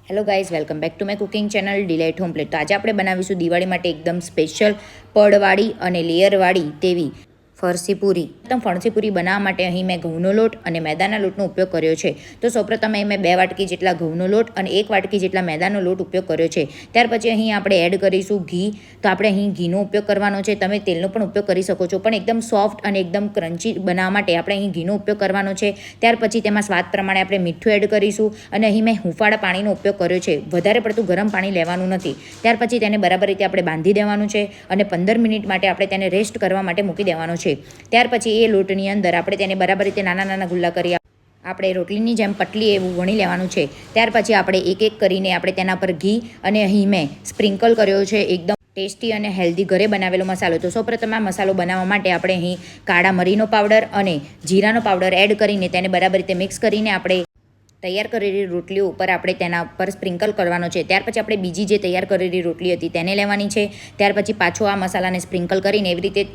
Hello guys, welcome back to my cooking channel delight home plate. તો આજે આપણે બનાવીશું દિવાળી માટે એકદમ સ્પેશિયલ પડવાળી અને લેયરવાળી તેવી ફરસી પૂરી. એકદમ ફણસી પૂરી બનાવવા માટે અહીં મેં ઘઉંનો લોટ અને મેદાના લોટનો ઉપયોગ કર્યો છે. તો સૌપ્રથમ અહીં મેં 2 વાટકી જેટલા ઘઉંનો લોટ અને 1 વાટકી જેટલા મેદાનો લોટ ઉપયોગ કર્યો છે. ત્યાર પછી અહીં આપણે એડ કરીશું ઘી. તો આપણે અહીં ઘીનો ઉપયોગ કરવાનો છે. તમે તેલનો પણ ઉપયોગ કરી શકો છો, પણ એકદમ સોફ્ટ અને એકદમ ક્રન્ચી બનાવવા માટે આપણે અહીં ઘીનો ઉપયોગ કરવાનો છે. ત્યાર પછી તેમાં સ્વાદ પ્રમાણે આપણે મીઠું એડ કરીશું અને અહીં મેં હુંફાળા પાણીનો ઉપયોગ કર્યો છે. વધારે પડતું ગરમ પાણી લેવાનું નથી. ત્યાર પછી તેને બરાબર રીતે આપણે બાંધી દેવાનું છે અને 15 મિનિટ માટે આપણે તેને રેસ્ટ કરવા માટે મૂકી દેવાનો છે. ત્યાર પછી એ લોટની અંદર આપણે તેને બરાબર રીતે નાના નાના ગુલ્લા કરી આપણે રોટલીની જેમ પટલી એવું વણી લેવાનું છે. ત્યાર પછી આપણે એક એક કરીને આપણે તેના પર ઘી અને અહીં મેં સ્પ્રિંકલ કર્યો છે એકદમ ટેસ્ટી અને હેલ્ધી ઘરે બનાવેલો મસાલો. તો સૌપ્રથમ આ મસાલો બનાવવા માટે આપણે અહીં કાળા મરીનો પાવડર અને જીરાનો પાવડર એડ કરીને તેને બરાબર રીતે મિક્સ કરીને આપણે તૈયાર કરેલી રોટલીઓ ઉપર આપણે તેના પર સ્પ્રિંકલ કરવાનો છે. ત્યાર પછી આપણે બીજી જે તૈયાર કરેલી રોટલી હતી તેને લેવાની છે. ત્યાર પછી પાછો આ મસાલાને સ્પ્રિંકલ કરીને એવી રીતે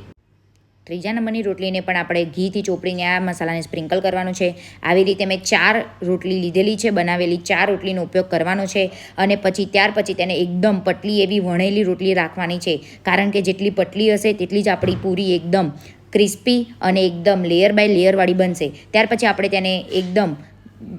ત્રીજા નંબરની રોટલીને પણ આપણે ઘીથી ચોપડીને આ મસાલાને સ્પ્રિંકલ કરવાનું છે. આવી રીતે મેં 4 રોટલી લીધેલી છે, બનાવેલી 4 રોટલીનો ઉપયોગ કરવાનો છે. અને પછી ત્યાર પછી તેને એકદમ પતલી એવી વણેલી રોટલી રાખવાની છે, કારણ કે જેટલી પતલી હશે તેટલી જ આપણી પૂરી એકદમ ક્રિસ્પી અને એકદમ લેયર બાય લેયરવાળી બનશે. ત્યાર પછી આપણે તેને એકદમ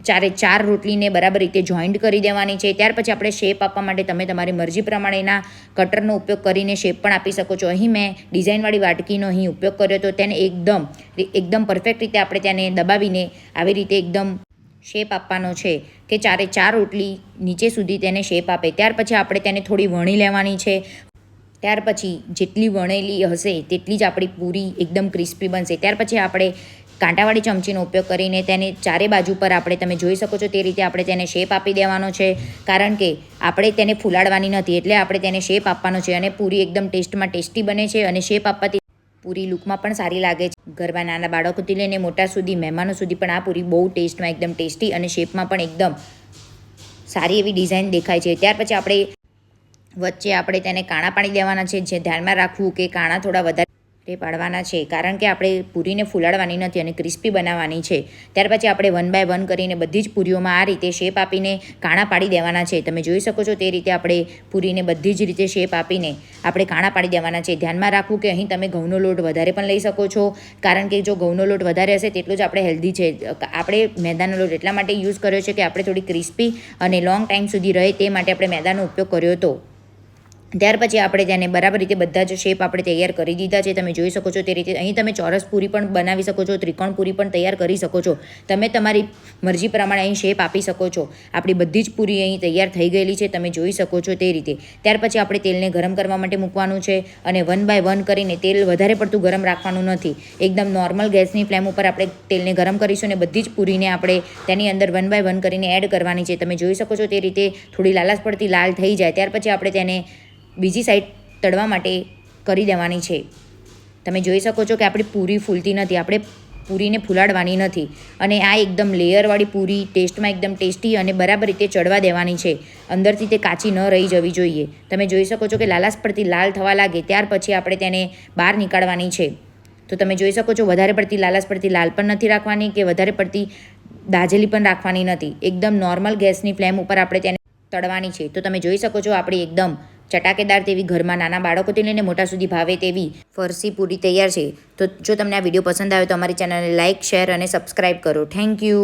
4 રોટલીને બરાબર રીતે જોઈન્ટ કરી દેવાની છે. ત્યાર પછી આપણે શેપ આપવા માટે તમે તમારી મરજી પ્રમાણેના કટરનો ઉપયોગ કરીને શેપ પણ આપી શકો છો. અહીં મેં ડિઝાઇનવાળી વાટકીનો અહીં ઉપયોગ કર્યો તો તેને એકદમ પરફેક્ટ રીતે આપણે તેને દબાવીને આવી રીતે એકદમ શેપ આપવાનો છે કે 4 રોટલી નીચે સુધી તેને શેપ આપે. ત્યાર પછી આપણે તેને થોડી વણી લેવાની છે. ત્યાર પછી જેટલી વણેલી હશે તેટલી જ આપણી પૂરી એકદમ ક્રિસ્પી બનશે. ત્યાર પછી આપણે કાંટાવાળી ચમચીનો ઉપયોગ કરીને તેને ચારે બાજુ પર આપણે તમે જોઈ શકો છો તે રીતે આપણે તેને શેપ આપી દેવાનો છે, કારણ કે આપણે તેને ફૂલાડવાની નથી, એટલે આપણે તેને શેપ આપવાનો છે. અને પૂરી એકદમ ટેસ્ટમાં ટેસ્ટી બને છે અને શેપ આપવાથી પૂરી લુકમાં પણ સારી લાગે છે. ઘરમાં નાના બાળકોથી લઈને મોટા સુધી, મહેમાનો સુધી પણ આ પૂરી બહુ ટેસ્ટમાં એકદમ ટેસ્ટી અને શેપમાં પણ એકદમ સારી એવી ડિઝાઇન દેખાય છે. ત્યાર પછી આપણે વચ્ચે આપણે તેને કાણા પાડી દેવાના છે. જે ધ્યાનમાં રાખવું કે કાણા થોડા વધારે પાડવાના છે, કારણ કે આપણે પૂરીને ફૂલાડવાની નથી અને ક્રિસ્પી બનાવવાની છે. ત્યાર પછી આપણે 1 બાય 1 કરીને બધી જ પૂરીઓમાં આ રીતે શેપ આપીને કાણા પાડી દેવાના છે. તમે જોઈ શકો છો તે રીતે આપણે પૂરીને બધી જ રીતે શેપ આપીને આપણે કાણા પાડી દેવાના છે. ધ્યાનમાં રાખવું કે અહીં તમે ઘઉંનો લોટ વધારે પણ લઈ શકો છો, કારણ કે જો ઘઉંનો લોટ વધારે હશે તેટલું જ આપણે હેલ્ધી છે. આપણે મેદાનો લોટ એટલા માટે યુઝ કર્યો છે કે આપણે થોડી ક્રિસ્પી અને લોંગ ટાઈમ સુધી રહે તે માટે આપણે મેદાનો ઉપયોગ કર્યો હતો. ત્યાર પછી આપણે તેને બરાબર રીતે બધા જ શેપ આપણે તૈયાર કરી દીધા છે. તમે જોઈ શકો છો તે રીતે અહીં તમે ચોરસ પૂરી પણ બનાવી શકો છો, ત્રિકોણ પૂરી પણ તૈયાર કરી શકો છો. તમે તમારી મરજી પ્રમાણે અહીં શેપ આપી શકો છો. આપણી બધી જ પૂરી અહીં તૈયાર થઈ ગયેલી છે, તમે જોઈ શકો છો તે રીતે. ત્યાર પછી આપણે તેલને ગરમ કરવા માટે મૂકવાનું છે અને 1 બાય 1 કરીને તેલ વધારે પડતું ગરમ રાખવાનું નથી. એકદમ નોર્મલ ગેસની ફ્લેમ ઉપર આપણે તેલને ગરમ કરીશું અને બધી જ પૂરીને આપણે તેની અંદર 1 બાય 1 કરીને એડ કરવાની છે. તમે જોઈ શકો છો તે રીતે થોડી લાલાશ પડતી લાલ થઈ જાય ત્યાર પછી આપણે તેને બીજી સાઈડ તળવા માટે કરી દેવાની છે. તમે જોઈ શકો છો કે આપણી પૂરી ફૂલતી નથી, આપણે પૂરીને ફૂલાડવાની નથી. અને આ એકદમ લેયરવાળી પૂરી ટેસ્ટમાં એકદમ ટેસ્ટી અને બરાબર રીતે ચડવા દેવાની છે. અંદરથી તે કાચી ન રહી જવી જોઈએ. તમે જોઈ શકો છો કે લાલાશ પડતી લાલ થવા લાગે ત્યાર પછી આપણે તેને બહાર નીકાળવાની છે. તો તમે જોઈ શકો છો વધારે પડતી લાલાશ પડતી લાલ પણ નથી રાખવાની કે વધારે પડતી દાજેલી પણ રાખવાની નથી. એકદમ નોર્મલ ગેસની ફ્લેમ ઉપર આપણે તેને તળવાની છે. તો તમે જોઈ શકો છો આપણી એકદમ ચટાકેદાર તેવી ઘરમાં નાના બાળકોથી લઈને મોટા સુધી ભાવે તેવી ફરસી પૂરી તૈયાર છે. તો જો તમને આ વિડીયો પસંદ આવે તો અમારી ચેનલને લાઇક, શેર અને સબસ્ક્રાઈબ કરો. Thank you.